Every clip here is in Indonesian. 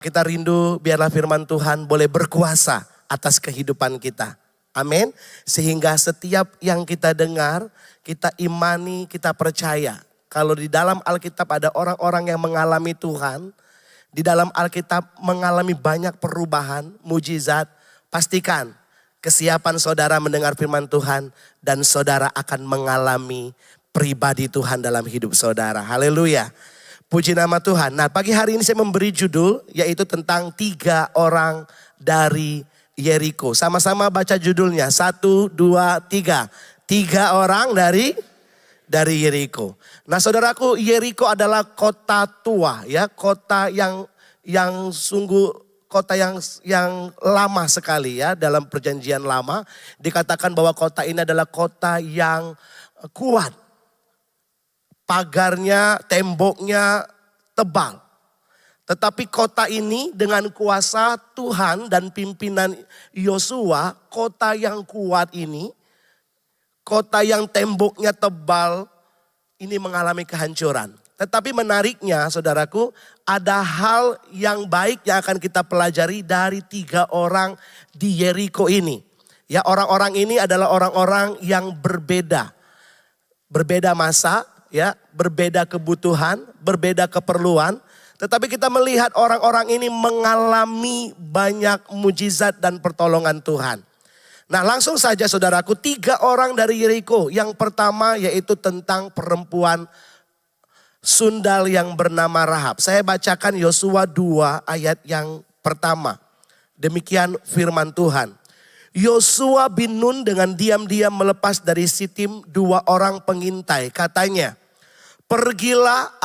Kita rindu biarlah firman Tuhan boleh berkuasa atas kehidupan kita. Amin. Sehingga setiap yang kita dengar, kita imani, kita percaya. Kalau di dalam Alkitab ada orang-orang yang mengalami Tuhan, di dalam Alkitab mengalami banyak perubahan, mujizat, pastikan kesiapan saudara mendengar firman Tuhan dan saudara akan mengalami pribadi Tuhan dalam hidup saudara. Haleluya. Puji nama Tuhan. Nah, pagi hari ini saya memberi judul yaitu tentang 3 orang dari Yeriko. Sama-sama baca judulnya. 1, 2, 3. 3 orang dari Yeriko. Nah, saudaraku, Yeriko adalah kota tua ya, kota yang sungguh kota yang lama sekali ya dalam perjanjian lama. Dikatakan bahwa kota ini adalah kota yang kuat. Pagarnya, temboknya tebal. Tetapi kota ini dengan kuasa Tuhan dan pimpinan Yosua, kota yang kuat ini, kota yang temboknya tebal, ini mengalami kehancuran. Tetapi menariknya saudaraku, ada hal yang baik yang akan kita pelajari dari 3 orang di Yeriko ini. Ya, orang-orang ini adalah orang-orang yang berbeda. Berbeda masa, ya, berbeda kebutuhan, berbeda keperluan. Tetapi kita melihat orang-orang ini mengalami banyak mujizat dan pertolongan Tuhan. Nah, langsung saja saudaraku, 3 orang dari Yeriko. Yang pertama yaitu tentang perempuan sundal yang bernama Rahab. Saya bacakan Yosua 2 ayat yang pertama. Demikian firman Tuhan. Yosua bin Nun dengan diam-diam melepas dari Sitim 2 orang pengintai. Katanya, pergilah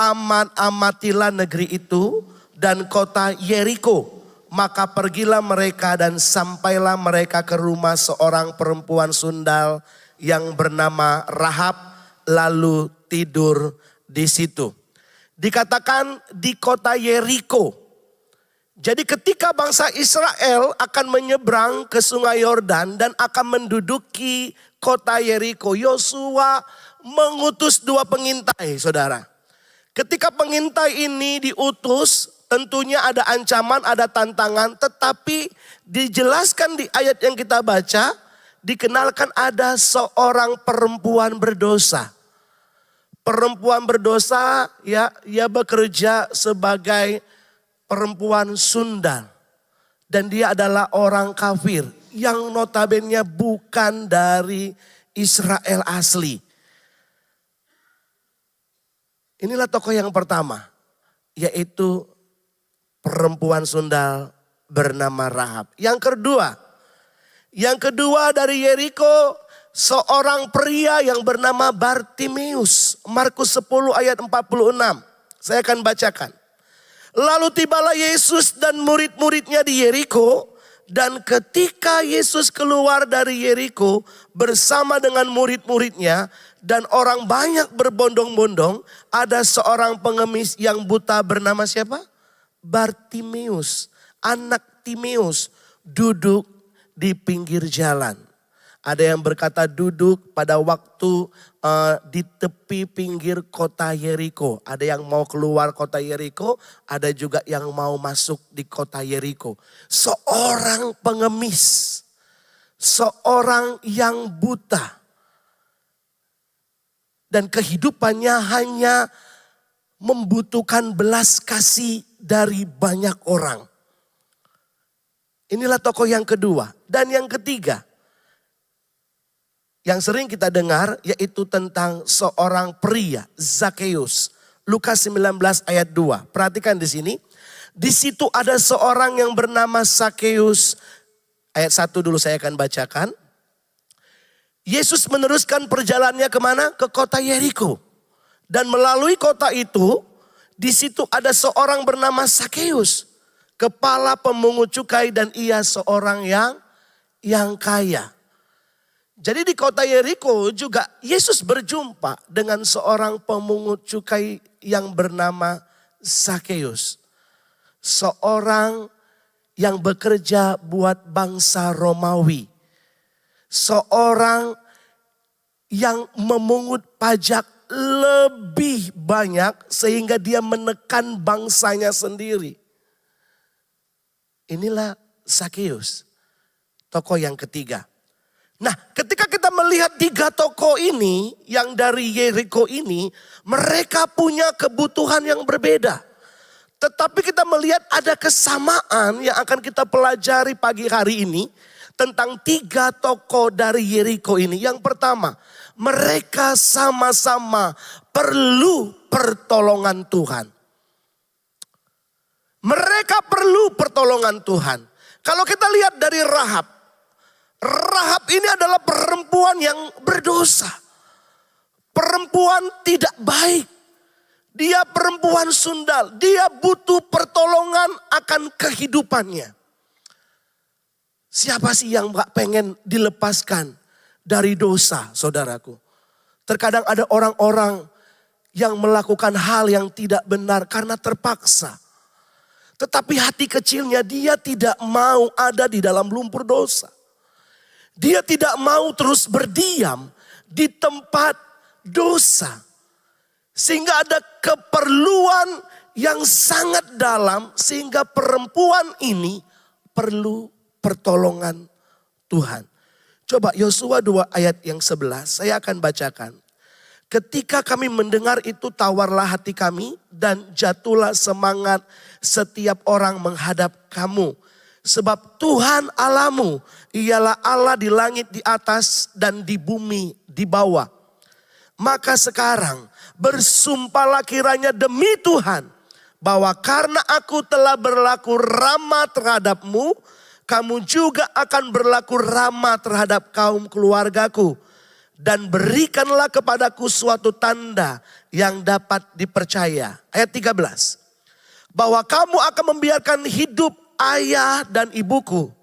amatilah negeri itu dan kota Yeriko. Maka pergilah mereka dan sampailah mereka ke rumah seorang perempuan sundal yang bernama Rahab, lalu tidur di situ. Dikatakan di kota Yeriko. Jadi ketika bangsa Israel akan menyeberang ke sungai Yordan dan akan menduduki kota Yeriko, Yosua mengutus 2 pengintai, saudara. Ketika pengintai ini diutus, tentunya ada ancaman, ada tantangan, tetapi dijelaskan di ayat yang kita baca, dikenalkan ada seorang perempuan berdosa. Perempuan berdosa ya, ia bekerja sebagai perempuan sundal. Dan dia adalah orang kafir yang notabene bukan dari Israel asli. Inilah tokoh yang pertama, yaitu perempuan sundal bernama Rahab. Yang kedua dari Yeriko, seorang pria yang bernama Bartimeus. Markus 10 ayat 46. Saya akan bacakan. Lalu tibalah Yesus dan murid-muridnya di Yeriko. Dan ketika Yesus keluar dari Yeriko bersama dengan murid-muridnya dan orang banyak berbondong-bondong, ada seorang pengemis yang buta bernama siapa? Bartimeus, anak Timeus, duduk di pinggir jalan. Ada yang berkata duduk pada waktu di tepi pinggir kota Yeriko. Ada yang mau keluar kota Yeriko, ada juga yang mau masuk di kota Yeriko. Seorang pengemis, seorang yang buta. Dan kehidupannya hanya membutuhkan belas kasih dari banyak orang. Inilah tokoh yang kedua. Dan yang ketiga, yang sering kita dengar yaitu tentang seorang pria, Zakeus. Lukas 19 ayat 2. Perhatikan di sini. Di situ ada seorang yang bernama Zakeus. Ayat 1 dulu saya akan bacakan. Yesus meneruskan perjalanannya kemana? Ke kota Yeriko. Dan melalui kota itu, di situ ada seorang bernama Zakeus. Kepala pemungut cukai dan ia seorang yang kaya. Jadi di kota Yeriko juga Yesus berjumpa dengan seorang pemungut cukai yang bernama Zakeus. Seorang yang bekerja buat bangsa Romawi. Seorang yang memungut pajak lebih banyak sehingga dia menekan bangsanya sendiri. Inilah Zakeus, tokoh yang ketiga. Nah, ketika kita melihat 3 tokoh ini yang dari Yeriko ini, mereka punya kebutuhan yang berbeda. Tetapi kita melihat ada kesamaan yang akan kita pelajari pagi hari ini tentang 3 tokoh dari Yeriko ini. Yang pertama, mereka sama-sama perlu pertolongan Tuhan. Mereka perlu pertolongan Tuhan. Kalau kita lihat dari Rahab. Rahab ini adalah perempuan yang berdosa. Perempuan tidak baik. Dia perempuan sundal. Dia butuh pertolongan akan kehidupannya. Siapa sih yang gak pengen dilepaskan dari dosa, saudaraku? Terkadang ada orang-orang yang melakukan hal yang tidak benar karena terpaksa. Tetapi hati kecilnya dia tidak mau ada di dalam lumpur dosa. Dia tidak mau terus berdiam di tempat dosa. Sehingga ada keperluan yang sangat dalam sehingga perempuan ini perlu pertolongan Tuhan. Coba Yosua 2 ayat yang 11 saya akan bacakan. Ketika kami mendengar itu tawarlah hati kami dan jatuhlah semangat setiap orang menghadap kamu. Sebab Tuhan Allahmu ialah Allah di langit di atas dan di bumi di bawah. Maka sekarang bersumpahlah kiranya demi Tuhan bahwa karena aku telah berlaku ramah terhadapmu, kamu juga akan berlaku ramah terhadap kaum keluargaku. Dan berikanlah kepadaku suatu tanda yang dapat dipercaya. Ayat 13. Bahwa kamu akan membiarkan hidup ayah dan ibuku,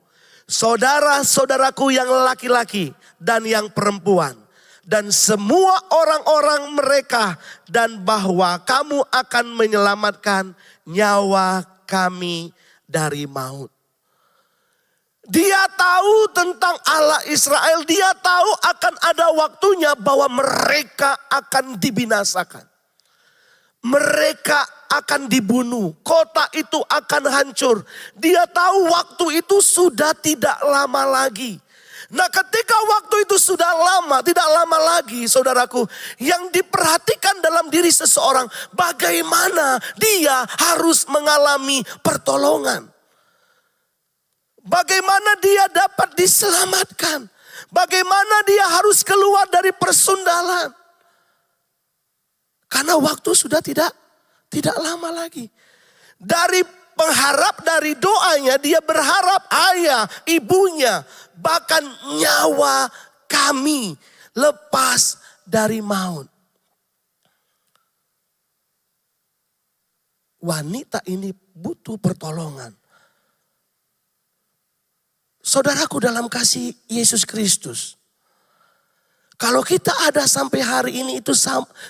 saudara-saudaraku yang laki-laki dan yang perempuan, dan semua orang-orang mereka, dan bahwa kamu akan menyelamatkan nyawa kami dari maut. Dia tahu tentang Allah Israel, dia tahu akan ada waktunya bahwa mereka akan dibinasakan. Mereka akan dibunuh, kota itu akan hancur. Dia tahu waktu itu sudah tidak lama lagi. Nah, ketika waktu itu sudah lama, tidak lama lagi, saudaraku, yang diperhatikan dalam diri seseorang, bagaimana dia harus mengalami pertolongan. Bagaimana dia dapat diselamatkan. Bagaimana dia harus keluar dari persundalan. Karena waktu sudah tidak lama lagi. Dari pengharap, dari doanya dia berharap ayah, ibunya, bahkan nyawa kami lepas dari maut. Wanita ini butuh pertolongan. Saudaraku dalam kasih Yesus Kristus. Kalau kita ada sampai hari ini itu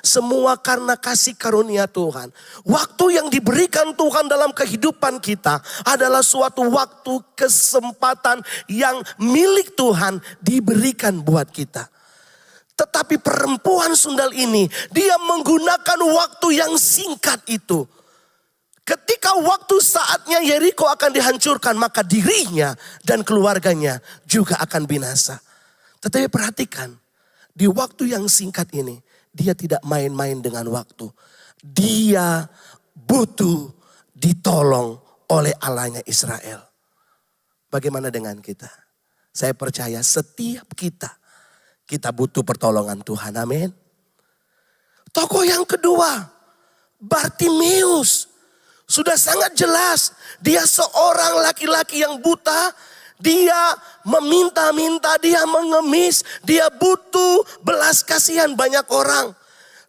semua karena kasih karunia Tuhan. Waktu yang diberikan Tuhan dalam kehidupan kita adalah suatu waktu kesempatan yang milik Tuhan diberikan buat kita. Tetapi perempuan sundal ini dia menggunakan waktu yang singkat itu. Ketika waktu saatnya Yeriko akan dihancurkan, maka dirinya dan keluarganya juga akan binasa. Tetapi perhatikan, di waktu yang singkat ini, dia tidak main-main dengan waktu. Dia butuh ditolong oleh Allahnya Israel. Bagaimana dengan kita? Saya percaya setiap kita butuh pertolongan Tuhan. Amin. Tokoh yang kedua, Bartimeus. Sudah sangat jelas, dia seorang laki-laki yang buta, dia meminta-minta, dia mengemis, dia butuh belas kasihan banyak orang.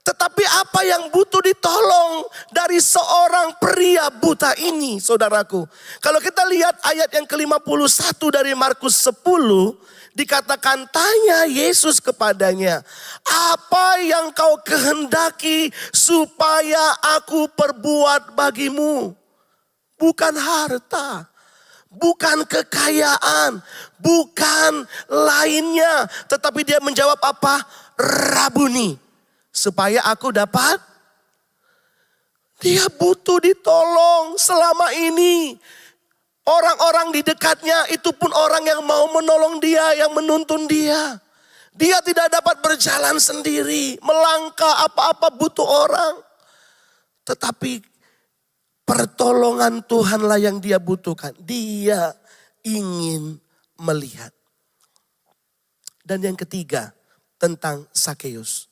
Tetapi apa yang butuh ditolong dari seorang pria buta ini, saudaraku. Kalau kita lihat ayat yang ke-51 dari Markus 10, dikatakan tanya Yesus kepadanya, apa yang kau kehendaki supaya aku perbuat bagimu? Bukan harta, bukan kekayaan, bukan lainnya. Tetapi dia menjawab apa? Rabuni, supaya aku dapat. Dia butuh ditolong selama ini. Orang-orang di dekatnya itu pun orang yang mau menolong dia, yang menuntun dia. Dia tidak dapat berjalan sendiri, melangkah apa-apa butuh orang. Tetapi pertolongan Tuhanlah yang dia butuhkan. Dia ingin melihat. Dan yang ketiga tentang Sakeus.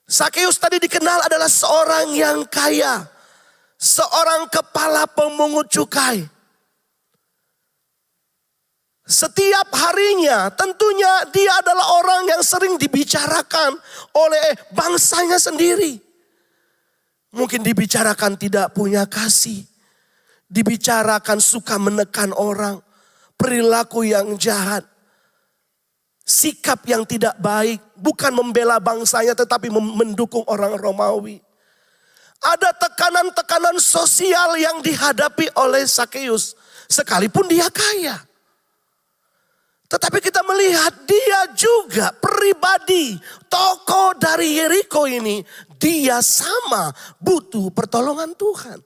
Sakeus tadi dikenal adalah seorang yang kaya. Seorang kepala pemungut cukai. Setiap harinya tentunya dia adalah orang yang sering dibicarakan oleh bangsanya sendiri. Mungkin dibicarakan tidak punya kasih. Dibicarakan suka menekan orang. Perilaku yang jahat. Sikap yang tidak baik. Bukan membela bangsanya tetapi mendukung orang Romawi. Ada tekanan-tekanan sosial yang dihadapi oleh Sakeus. Sekalipun dia kaya. Tetapi kita melihat dia juga pribadi. Tokoh dari Yeriko ini. Dia sama butuh pertolongan Tuhan.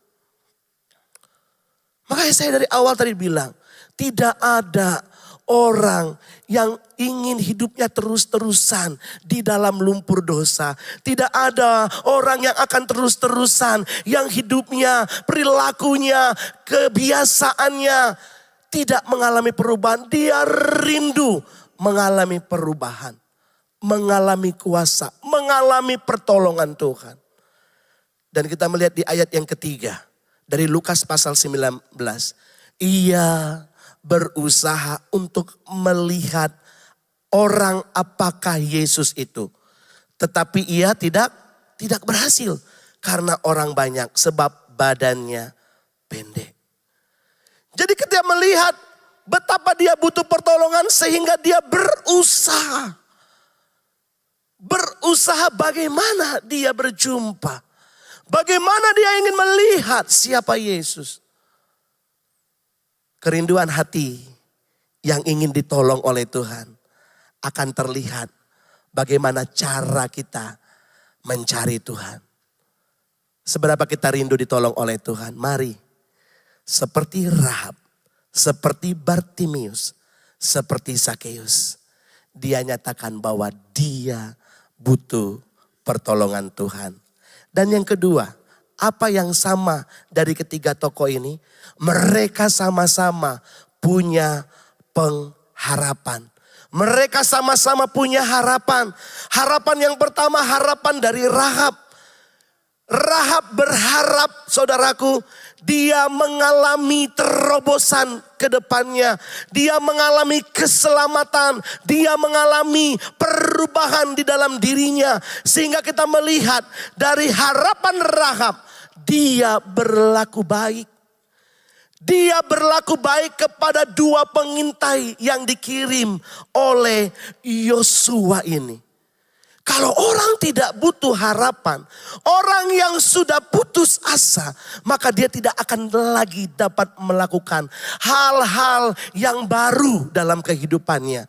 Makanya saya dari awal tadi bilang. Tidak ada orang yang ingin hidupnya terus-terusan di dalam lumpur dosa. Tidak ada orang yang akan terus-terusan yang hidupnya, perilakunya, kebiasaannya tidak mengalami perubahan. Dia rindu mengalami perubahan, mengalami kuasa, mengalami pertolongan Tuhan. Dan kita melihat di ayat yang ketiga dari Lukas pasal 19. Ia berusaha untuk melihat orang apakah Yesus itu. Tetapi ia tidak berhasil. Karena orang banyak sebab badannya pendek. Jadi ketika melihat betapa dia butuh pertolongan sehingga dia berusaha. Berusaha bagaimana dia berjumpa. Bagaimana dia ingin melihat siapa Yesus. Kerinduan hati yang ingin ditolong oleh Tuhan akan terlihat bagaimana cara kita mencari Tuhan. Seberapa kita rindu ditolong oleh Tuhan. Mari seperti Rahab, seperti Bartimius, seperti Sakeus. Dia nyatakan bahwa dia butuh pertolongan Tuhan. Dan yang kedua, apa yang sama dari ketiga tokoh ini? Mereka sama-sama punya pengharapan. Mereka sama-sama punya harapan. Harapan yang pertama, harapan dari Rahab. Rahab berharap, saudaraku, dia mengalami terobosan ke depannya. Dia mengalami keselamatan. Dia mengalami perubahan di dalam dirinya. Sehingga kita melihat dari harapan Rahab, dia berlaku baik. Dia berlaku baik kepada dua pengintai yang dikirim oleh Yosua ini. Kalau orang tidak butuh harapan, orang yang sudah putus asa, maka dia tidak akan lagi dapat melakukan hal-hal yang baru dalam kehidupannya.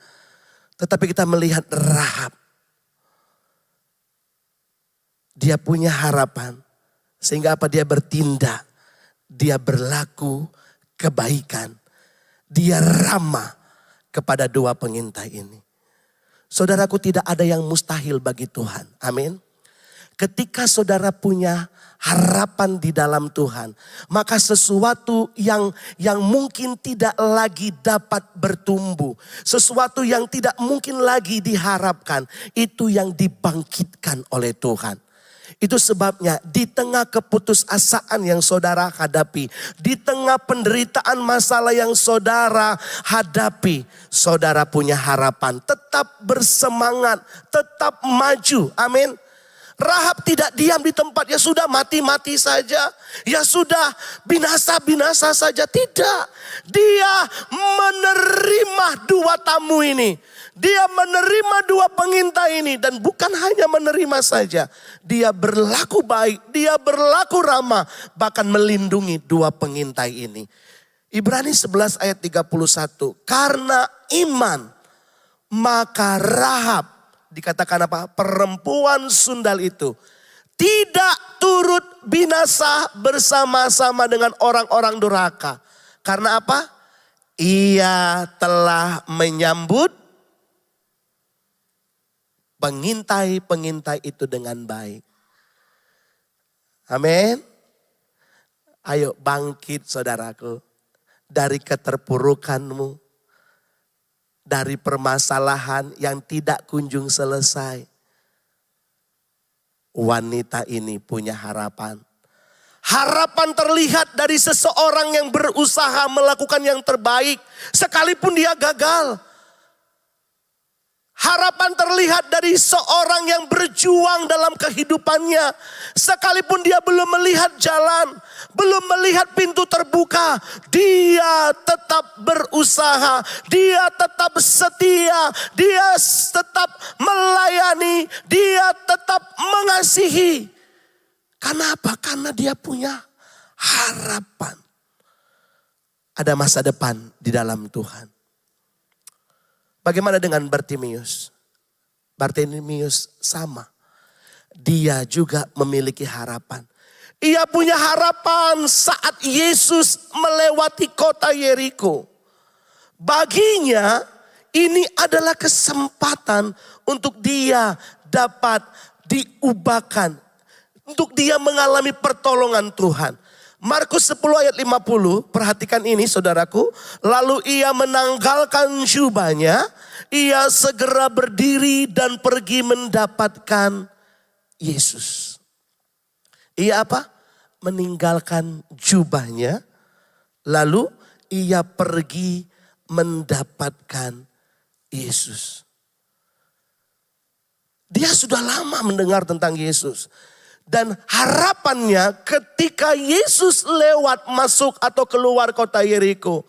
Tetapi kita melihat Rahab. Dia punya harapan. Sehingga apa? Dia bertindak. Dia berlaku kebaikan. Dia ramah kepada dua pengintai ini. Saudaraku, tidak ada yang mustahil bagi Tuhan. Amin. Ketika saudara punya harapan di dalam Tuhan, maka sesuatu yang mungkin tidak lagi dapat bertumbuh, sesuatu yang tidak mungkin lagi diharapkan, itu yang dibangkitkan oleh Tuhan. Itu sebabnya di tengah keputusasaan yang saudara hadapi, di tengah penderitaan masalah yang saudara hadapi, saudara punya harapan. Tetap bersemangat, tetap maju. Amin. Rahab tidak diam di tempat, ya sudah mati-mati saja. Ya sudah binasa-binasa saja. Tidak. Dia menerima dua tamu ini. Dia menerima dua pengintai ini. Dan bukan hanya menerima saja. Dia berlaku baik. Dia berlaku ramah. Bahkan melindungi dua pengintai ini. Ibrani 11 ayat 31. Karena iman. Maka Rahab. Dikatakan apa? Perempuan sundal itu. Tidak turut binasa bersama-sama dengan orang-orang durhaka. Karena apa? Ia telah menyambut pengintai-pengintai itu dengan baik. Amin. Ayo bangkit saudaraku. Dari keterpurukanmu. Dari permasalahan yang tidak kunjung selesai. Wanita ini punya harapan. Harapan terlihat dari seseorang yang berusaha melakukan yang terbaik. Sekalipun dia gagal. Harapan terlihat dari seorang yang berjuang dalam kehidupannya. Sekalipun dia belum melihat jalan, belum melihat pintu terbuka. Dia tetap berusaha, dia tetap setia, dia tetap melayani, dia tetap mengasihi. Karena apa? Karena dia punya harapan. Ada masa depan di dalam Tuhan. Bagaimana dengan Bartimius? Bartimius sama. Dia juga memiliki harapan. Ia punya harapan saat Yesus melewati kota Yeriko. Baginya ini adalah kesempatan untuk dia dapat diubahkan. Untuk dia mengalami pertolongan Tuhan. Markus 10 ayat 50, perhatikan ini saudaraku. Lalu ia menanggalkan jubahnya, ia segera berdiri dan pergi mendapatkan Yesus. Ia apa? Meninggalkan jubahnya, lalu ia pergi mendapatkan Yesus. Dia sudah lama mendengar tentang Yesus. Dan harapannya ketika Yesus lewat masuk atau keluar kota Yeriko.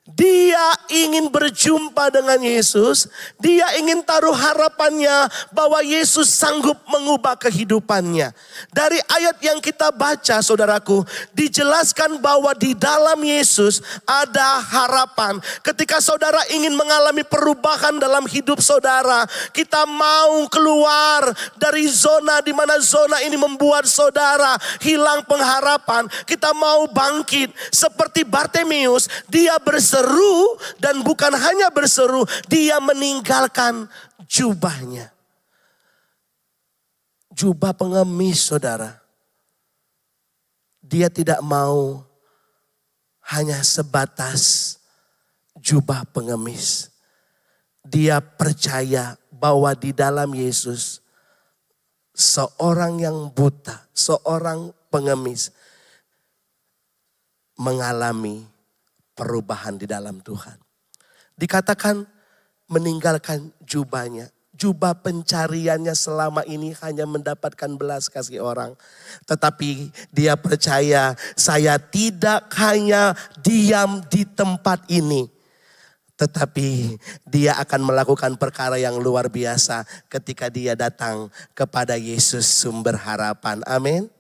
Dia ingin berjumpa dengan Yesus. Dia ingin taruh harapannya bahwa Yesus sanggup mengubah kehidupannya. Dari ayat yang kita baca saudaraku. Dijelaskan bahwa di dalam Yesus ada harapan. Ketika saudara ingin mengalami perubahan dalam hidup saudara. Kita mau keluar dari zona di mana zona ini membuat saudara hilang pengharapan. Kita mau bangkit seperti Bartimius. Dia berseru dan bukan hanya berseru, dia meninggalkan jubahnya. Jubah pengemis saudara. Dia tidak mau hanya sebatas jubah pengemis. Dia percaya bahwa di dalam Yesus seorang yang buta, seorang pengemis mengalami perubahan di dalam Tuhan. Dikatakan meninggalkan jubahnya. Jubah pencariannya selama ini hanya mendapatkan belas kasih orang. Tetapi dia percaya saya tidak hanya diam di tempat ini. Tetapi dia akan melakukan perkara yang luar biasa ketika dia datang kepada Yesus sumber harapan. Amin.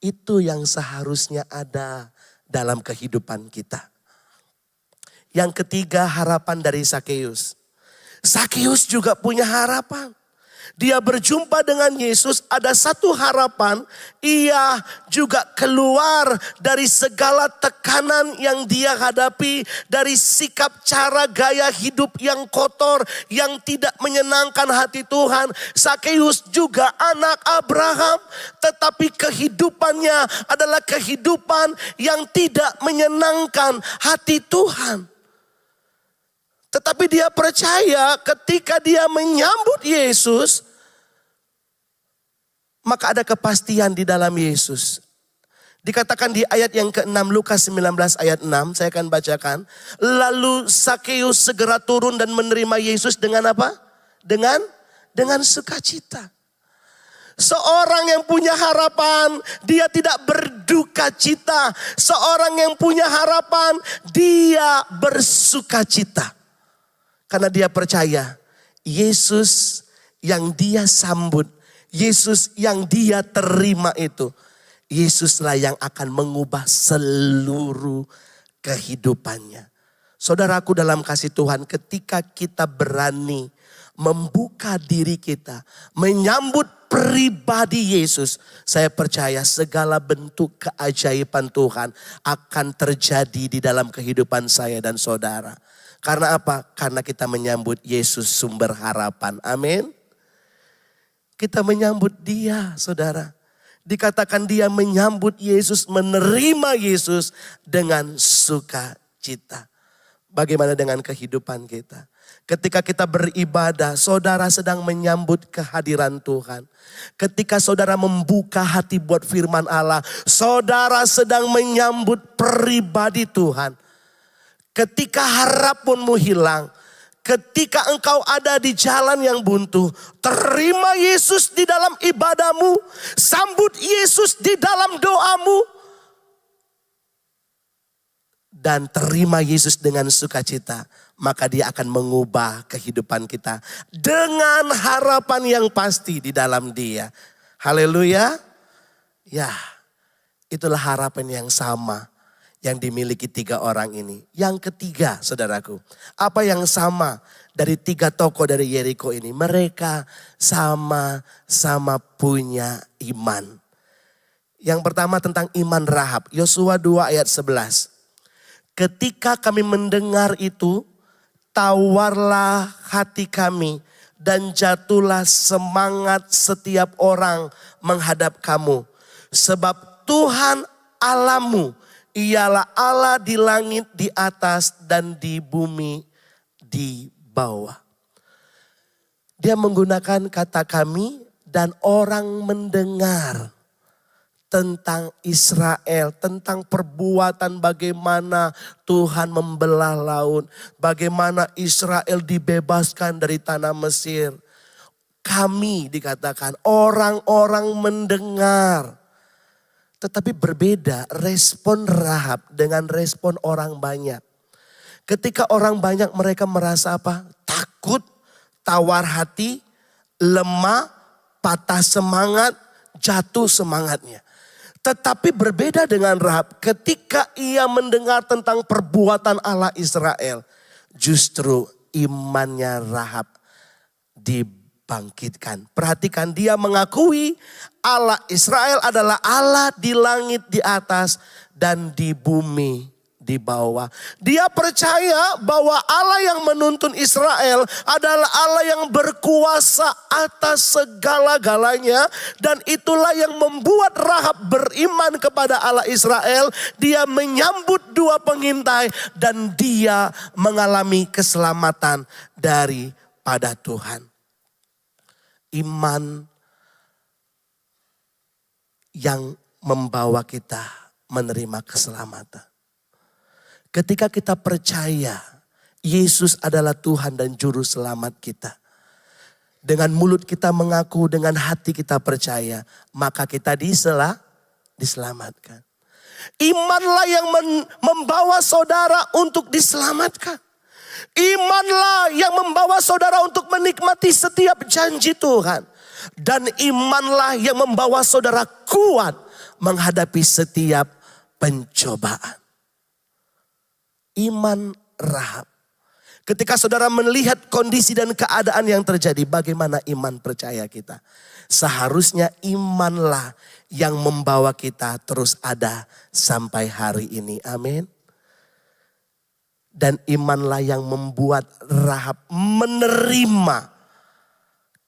Itu yang seharusnya ada dalam kehidupan kita. Yang ketiga, harapan dari Sakeus. Sakeus juga punya harapan. Dia berjumpa dengan Yesus, ada satu harapan. Ia juga keluar dari segala tekanan yang dia hadapi. Dari sikap cara gaya hidup yang kotor, yang tidak menyenangkan hati Tuhan. Sakeus juga anak Abraham. Tetapi kehidupannya adalah kehidupan yang tidak menyenangkan hati Tuhan. Tetapi dia percaya ketika dia menyambut Yesus, maka ada kepastian di dalam Yesus. Dikatakan di ayat yang ke-6, Lukas 19 ayat 6, saya akan bacakan. Lalu Sakeus segera turun dan menerima Yesus dengan apa? Dengan sukacita. Seorang yang punya harapan, dia tidak berduka cita. Seorang yang punya harapan, dia bersukacita. Karena dia percaya Yesus yang dia sambut, Yesus yang dia terima itu, Yesuslah yang akan mengubah seluruh kehidupannya. Saudaraku dalam kasih Tuhan, ketika kita berani membuka diri kita, menyambut pribadi Yesus, saya percaya segala bentuk keajaiban Tuhan akan terjadi di dalam kehidupan saya dan saudara. Karena apa? Karena kita menyambut Yesus sumber harapan. Amin. Kita menyambut Dia, saudara. Dikatakan dia menyambut Yesus, menerima Yesus dengan sukacita. Bagaimana dengan kehidupan kita? Ketika kita beribadah, saudara sedang menyambut kehadiran Tuhan. Ketika saudara membuka hati buat firman Allah, saudara sedang menyambut pribadi Tuhan. Ketika harapmu hilang, ketika engkau ada di jalan yang buntu, terima Yesus di dalam ibadahmu, sambut Yesus di dalam doamu, dan terima Yesus dengan sukacita, maka Dia akan mengubah kehidupan kita dengan harapan yang pasti di dalam Dia. Haleluya. Ya, itulah harapan yang sama yang dimiliki 3 orang ini. Yang ketiga, saudaraku, apa yang sama dari 3 tokoh dari Yeriko ini? Mereka sama-sama punya iman. Yang pertama tentang iman Rahab. Yosua 2 ayat 11. Ketika kami mendengar itu, tawarlah hati kami dan jatuhlah semangat setiap orang menghadap kamu. Sebab Tuhan Allahmu ialah Allah di langit di atas dan di bumi di bawah. Dia menggunakan kata kami dan orang mendengar tentang Israel, tentang perbuatan bagaimana Tuhan membelah laut, bagaimana Israel dibebaskan dari tanah Mesir. Kami dikatakan orang-orang mendengar. Tetapi berbeda respon Rahab dengan respon orang banyak. Ketika orang banyak mereka merasa apa? Takut, tawar hati, lemah, patah semangat, jatuh semangatnya. Tetapi berbeda dengan Rahab, ketika ia mendengar tentang perbuatan Allah Israel, justru imannya Rahab dibangkitkan. Perhatikan, dia mengakui Allah Israel adalah Allah di langit di atas dan di bumi di bawah. Dia percaya bahwa Allah yang menuntun Israel adalah Allah yang berkuasa atas segala-galanya. Dan itulah yang membuat Rahab beriman kepada Allah Israel. Dia menyambut 2 pengintai dan dia mengalami keselamatan daripada Tuhan. Iman yang membawa kita menerima keselamatan. Ketika kita percaya Yesus adalah Tuhan dan Juru Selamat kita. Dengan mulut kita mengaku, dengan hati kita percaya. Maka kita diselamatkan. Imanlah yang membawa saudara untuk diselamatkan. Imanlah yang membawa saudara untuk menikmati setiap janji Tuhan. Dan imanlah yang membawa saudara kuat menghadapi setiap pencobaan. Iman Rahab. Ketika saudara melihat kondisi dan keadaan yang terjadi, bagaimana iman percaya kita? Seharusnya imanlah yang membawa kita terus ada sampai hari ini. Amin. Dan imanlah yang membuat Rahab menerima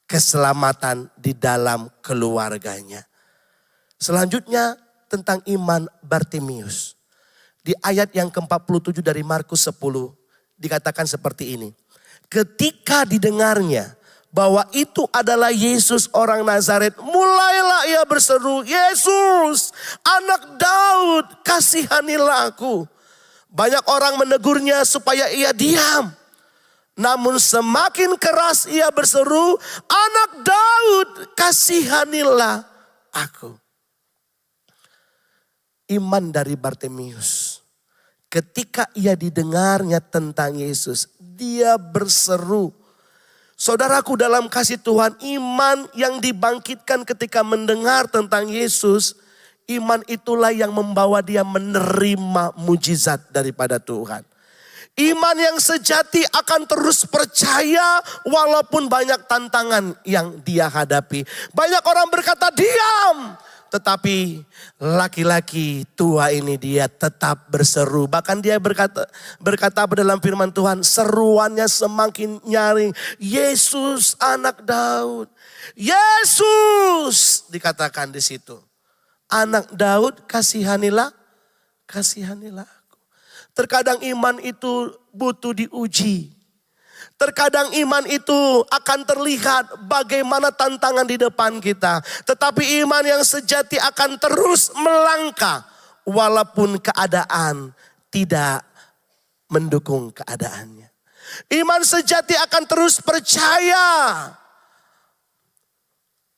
keselamatan di dalam keluarganya. Selanjutnya tentang iman Bartimius. Di ayat yang ke-47 dari Markus 10 dikatakan seperti ini. Ketika didengarnya bahwa itu adalah Yesus orang Nazaret, mulailah ia berseru, Yesus anak Daud, kasihanilah aku. Banyak orang menegurnya supaya ia diam. Namun semakin keras ia berseru, anak Daud, kasihanilah aku. Iman dari Bartimius. Ketika ia didengarnya tentang Yesus, dia berseru. Saudaraku dalam kasih Tuhan, iman yang dibangkitkan ketika mendengar tentang Yesus, iman itulah yang membawa dia menerima mujizat daripada Tuhan. Iman yang sejati akan terus percaya walaupun banyak tantangan yang dia hadapi. Banyak orang berkata diam. Tetapi laki-laki tua ini dia tetap berseru. Bahkan dia berkata dalam firman Tuhan, seruannya semakin nyaring. Yesus anak Daud. Yesus dikatakan di situ. Anak Daud, kasihanilah aku. Terkadang iman itu butuh diuji. Terkadang iman itu akan terlihat bagaimana tantangan di depan kita. Tetapi iman yang sejati akan terus melangkah walaupun keadaan tidak mendukung keadaannya. Iman sejati akan terus percaya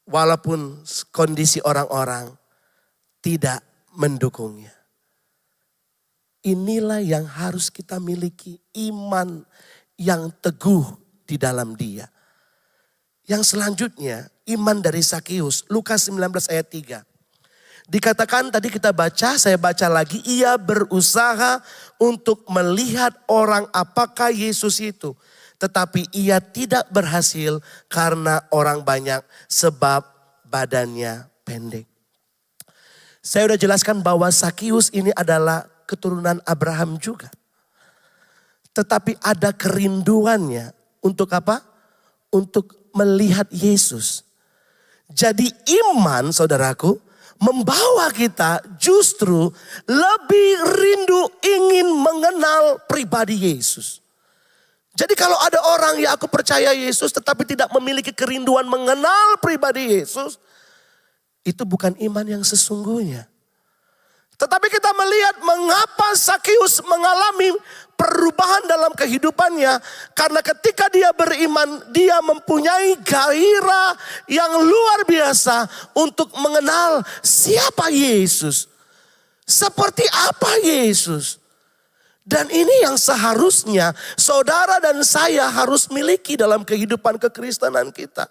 walaupun kondisi orang-orang tidak mendukungnya. Inilah yang harus kita miliki, iman yang teguh di dalam dia. Yang selanjutnya, iman dari Sakius, Lukas 19 ayat 3. Dikatakan tadi kita baca, saya baca lagi, ia berusaha untuk melihat orang apakah Yesus itu. Tetapi ia tidak berhasil karena orang banyak sebab badannya pendek. Saya sudah jelaskan bahwa Sakius ini adalah keturunan Abraham juga. Tetapi ada kerinduannya untuk apa? Untuk melihat Yesus. Jadi iman saudaraku membawa kita justru lebih rindu ingin mengenal pribadi Yesus. Jadi kalau ada orang yang aku percaya Yesus tetapi tidak memiliki kerinduan mengenal pribadi Yesus. Itu bukan iman yang sesungguhnya. Tetapi kita melihat mengapa Sakius mengalami perubahan dalam kehidupannya. Karena ketika dia beriman, dia mempunyai gairah yang luar biasa untuk mengenal siapa Yesus. Seperti apa Yesus. Dan ini yang seharusnya saudara dan saya harus miliki dalam kehidupan kekristenan kita.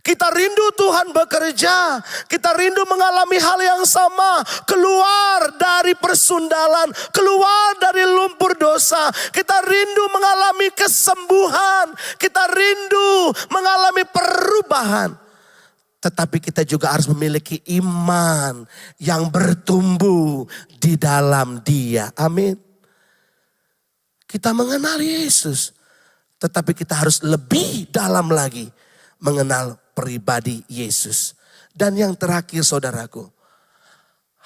Kita rindu Tuhan bekerja. Kita rindu mengalami hal yang sama. Keluar dari persundalan. Keluar dari lumpur dosa. Kita rindu mengalami kesembuhan. Kita rindu mengalami perubahan. Tetapi kita juga harus memiliki iman yang bertumbuh di dalam Dia. Amin. Kita mengenal Yesus. Tetapi kita harus lebih dalam lagi mengenal pribadi Yesus. Dan yang terakhir saudaraku,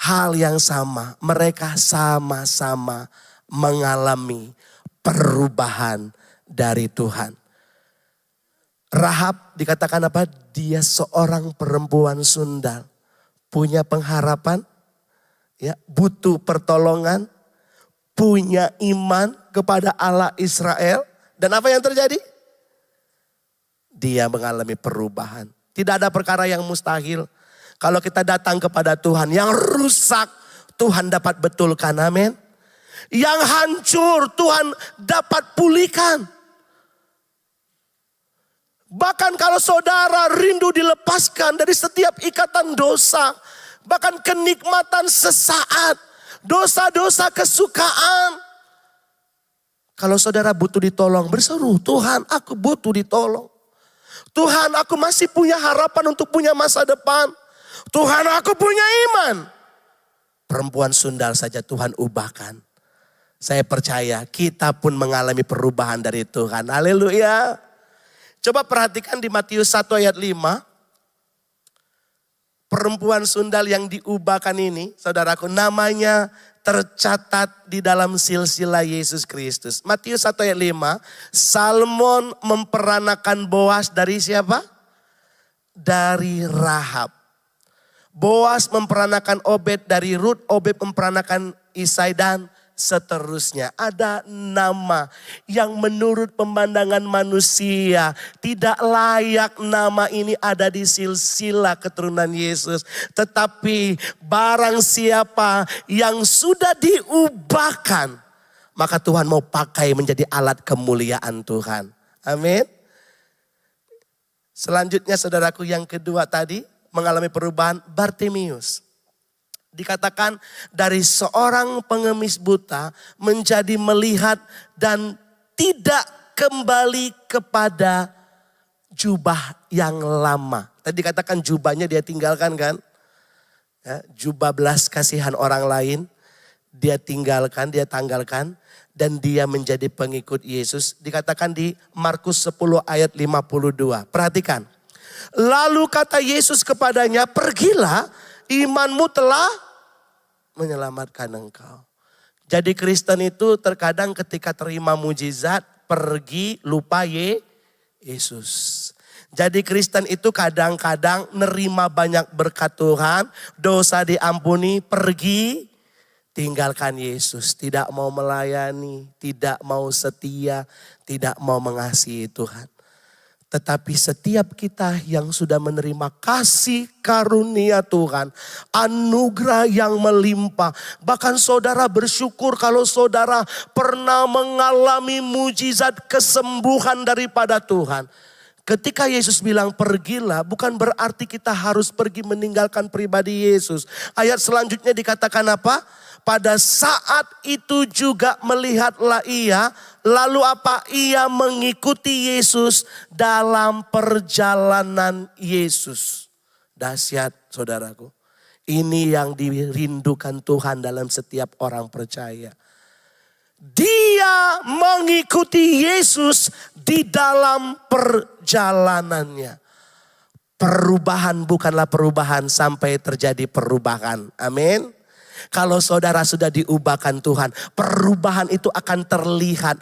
hal yang sama, mereka sama-sama mengalami perubahan dari Tuhan. Rahab dikatakan apa? Dia seorang perempuan sundal, punya pengharapan, ya, butuh pertolongan, punya iman kepada Allah Israel. Dan apa yang terjadi? Dia mengalami perubahan. Tidak ada perkara yang mustahil. Kalau kita datang kepada Tuhan, yang rusak Tuhan dapat betulkan, amin. Yang hancur Tuhan dapat pulihkan. Bahkan kalau saudara rindu dilepaskan dari setiap ikatan dosa, bahkan kenikmatan sesaat, dosa-dosa kesukaan. Kalau saudara butuh ditolong, berseru, Tuhan aku butuh ditolong. Tuhan aku masih punya harapan untuk punya masa depan. Tuhan aku punya iman. Perempuan sundal saja Tuhan ubahkan. Saya percaya kita pun mengalami perubahan dari Tuhan. Haleluya. Coba perhatikan di Matius 1 ayat 5. Perempuan sundal yang diubahkan ini, saudaraku, namanya tercatat di dalam silsilah Yesus Kristus. Matius 1 ayat 5, Salmon memperanakan Boas dari siapa? Dari Rahab. Boas memperanakan Obed dari Rut, Obed memperanakan Isai dan seterusnya. Ada nama yang menurut pemandangan manusia tidak layak nama ini ada di silsilah keturunan Yesus. Tetapi barang siapa yang sudah diubahkan, maka Tuhan mau pakai menjadi alat kemuliaan Tuhan. Amin. Selanjutnya saudaraku yang kedua tadi mengalami perubahan, Bartimeus. Dikatakan dari seorang pengemis buta menjadi melihat dan tidak kembali kepada jubah yang lama. Tadi dikatakan jubahnya dia tinggalkan kan. Ya, jubah belas kasihan orang lain dia tinggalkan, dia tanggalkan. Dan dia menjadi pengikut Yesus. Dikatakan di Markus 10 ayat 52. Perhatikan. Lalu kata Yesus kepadanya, pergilah, imanmu telah menyelamatkan engkau. Jadi Kristen itu terkadang ketika terima mujizat, pergi lupa Yesus. Jadi Kristen itu kadang-kadang nerima banyak berkat Tuhan, dosa diampuni, pergi, tinggalkan Yesus. Tidak mau melayani, tidak mau setia, tidak mau mengasihi Tuhan. Tetapi setiap kita yang sudah menerima kasih karunia Tuhan, anugerah yang melimpah. Bahkan saudara bersyukur kalau saudara pernah mengalami mujizat kesembuhan daripada Tuhan. Ketika Yesus bilang pergilah, bukan berarti kita harus pergi meninggalkan pribadi Yesus. Ayat selanjutnya dikatakan apa? Pada saat itu juga melihatlah ia, lalu apa? Ia mengikuti Yesus dalam perjalanan Yesus. Dahsyat saudaraku. Ini yang dirindukan Tuhan dalam setiap orang percaya. Dia mengikuti Yesus di dalam perjalanannya. Perubahan bukanlah perubahan sampai terjadi perubahan. Amin. Kalau saudara sudah diubahkan Tuhan, perubahan itu akan terlihat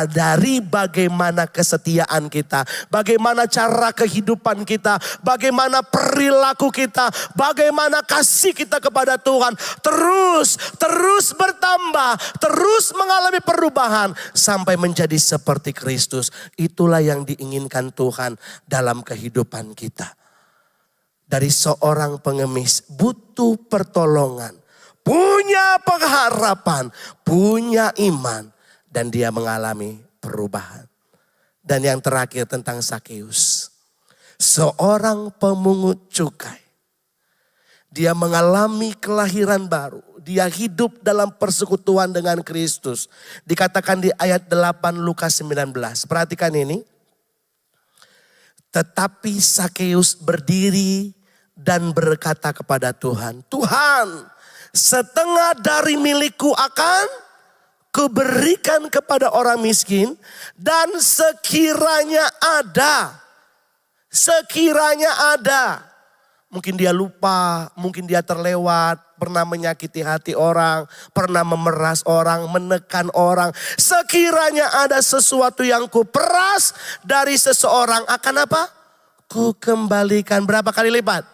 dari bagaimana kesetiaan kita, bagaimana cara kehidupan kita, bagaimana perilaku kita, bagaimana kasih kita kepada Tuhan. Terus bertambah, terus mengalami perubahan sampai menjadi seperti Kristus. Itulah yang diinginkan Tuhan dalam kehidupan kita. Dari seorang pengemis butuh pertolongan, punya pengharapan, punya iman, dan dia mengalami perubahan. Dan yang terakhir tentang Sakeus. Seorang pemungut cukai. Dia mengalami kelahiran baru. Dia hidup dalam persekutuan dengan Kristus. Dikatakan di ayat 8 Lukas 19. Perhatikan ini. Tetapi Sakeus berdiri dan berkata kepada Tuhan, Tuhan, setengah dari milikku akan kuberikan kepada orang miskin. Dan sekiranya ada. Mungkin dia lupa, mungkin dia terlewat, pernah menyakiti hati orang, pernah memeras orang, menekan orang. Sekiranya ada sesuatu yang kuperas dari seseorang, akan apa? Ku kembalikan berapa kali lipat?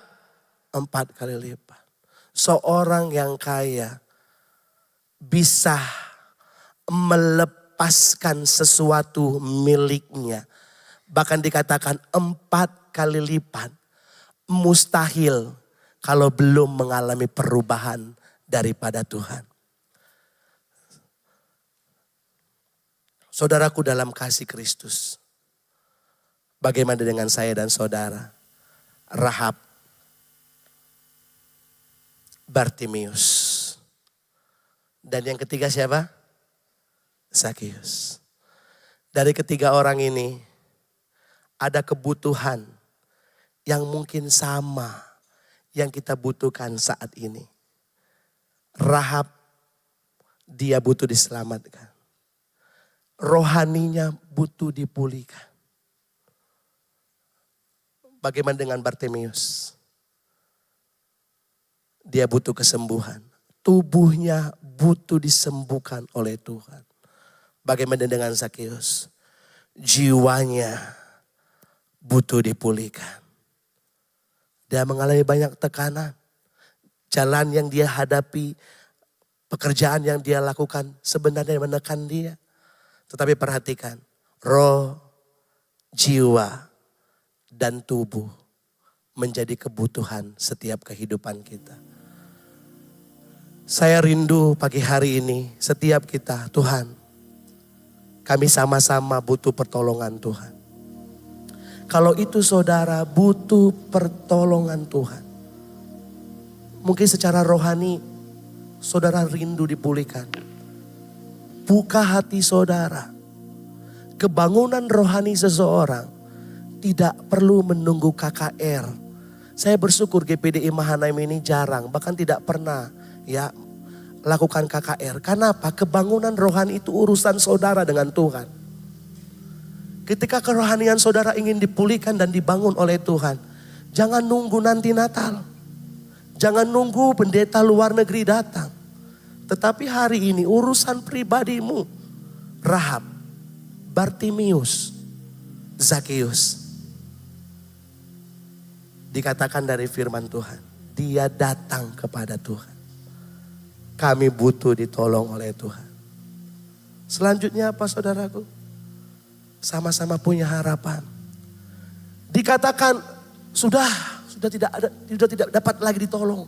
4 kali lipat. Seorang yang kaya bisa melepaskan sesuatu miliknya. Bahkan dikatakan 4 kali lipat. Mustahil kalau belum mengalami perubahan daripada Tuhan. Saudaraku dalam kasih Kristus. Bagaimana dengan saya dan saudara? Rahab, Bartimeus. Dan yang ketiga siapa? Sakeus. Dari ketiga orang ini ada kebutuhan yang mungkin sama yang kita butuhkan saat ini. Rahab, dia butuh diselamatkan. Rohaninya butuh dipulihkan. Bagaimana dengan Bartimeus? Dia butuh kesembuhan. Tubuhnya butuh disembuhkan oleh Tuhan. Bagaimana dengan Sakeus? Jiwanya butuh dipulihkan. Dia mengalami banyak tekanan. Jalan yang dia hadapi, pekerjaan yang dia lakukan sebenarnya menekan dia. Tetapi perhatikan, roh, jiwa, dan tubuh menjadi kebutuhan setiap kehidupan kita. Saya rindu pagi hari ini setiap kita, Tuhan, kami sama-sama butuh pertolongan Tuhan. Kalau itu saudara butuh pertolongan Tuhan, Mungkin secara rohani saudara rindu dipulihkan. Buka hati saudara. Kebangunan rohani seseorang tidak perlu menunggu KKR. Saya bersyukur GPDI Mahanaim ini jarang, bahkan tidak pernah ya lakukan KKR. Kenapa? Kebangunan rohani itu urusan saudara dengan Tuhan. Ketika kerohanian saudara ingin dipulihkan dan dibangun oleh Tuhan, jangan nunggu nanti Natal. Jangan nunggu pendeta luar negeri datang. Tetapi hari ini urusan pribadimu. Rahab, Bartimius, Zakeus. Dikatakan dari firman Tuhan, dia datang kepada Tuhan. Kami butuh ditolong oleh Tuhan. Selanjutnya apa saudaraku? Sama-sama punya harapan. Dikatakan sudah tidak dapat lagi ditolong.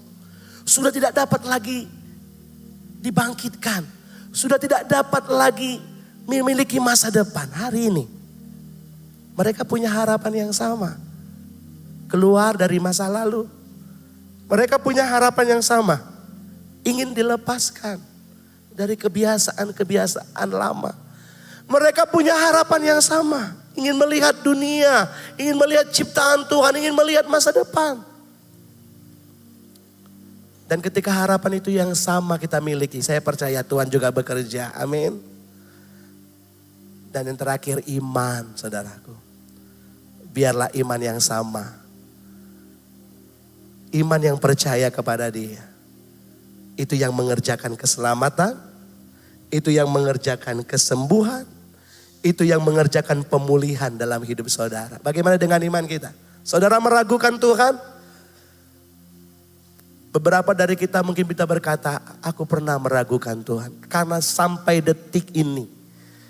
Sudah tidak dapat lagi dibangkitkan. Sudah tidak dapat lagi memiliki masa depan. Hari ini mereka punya harapan yang sama. Keluar dari masa lalu. Mereka punya harapan yang sama. Ingin dilepaskan dari kebiasaan-kebiasaan lama. Mereka punya harapan yang sama. Ingin melihat dunia, ingin melihat ciptaan Tuhan, ingin melihat masa depan. Dan ketika harapan itu yang sama kita miliki, saya percaya Tuhan juga bekerja. Amin. Dan yang terakhir iman, saudaraku. Biarlah iman yang sama. Iman yang percaya kepada Dia. Itu yang mengerjakan keselamatan. Itu yang mengerjakan kesembuhan. Itu yang mengerjakan pemulihan dalam hidup saudara. Bagaimana dengan iman kita? Saudara meragukan Tuhan? Beberapa dari kita mungkin bisa berkata, aku pernah meragukan Tuhan. Karena sampai detik ini,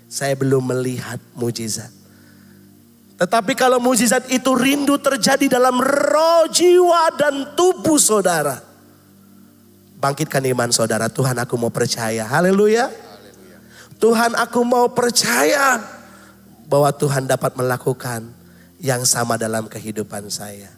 saya belum melihat mujizat. Tetapi kalau mujizat itu rindu terjadi dalam roh, jiwa, dan tubuh saudara. Bangkitkan iman saudara, Tuhan aku mau percaya. Haleluya. Tuhan aku mau percaya bahwa Tuhan dapat melakukan yang sama dalam kehidupan saya.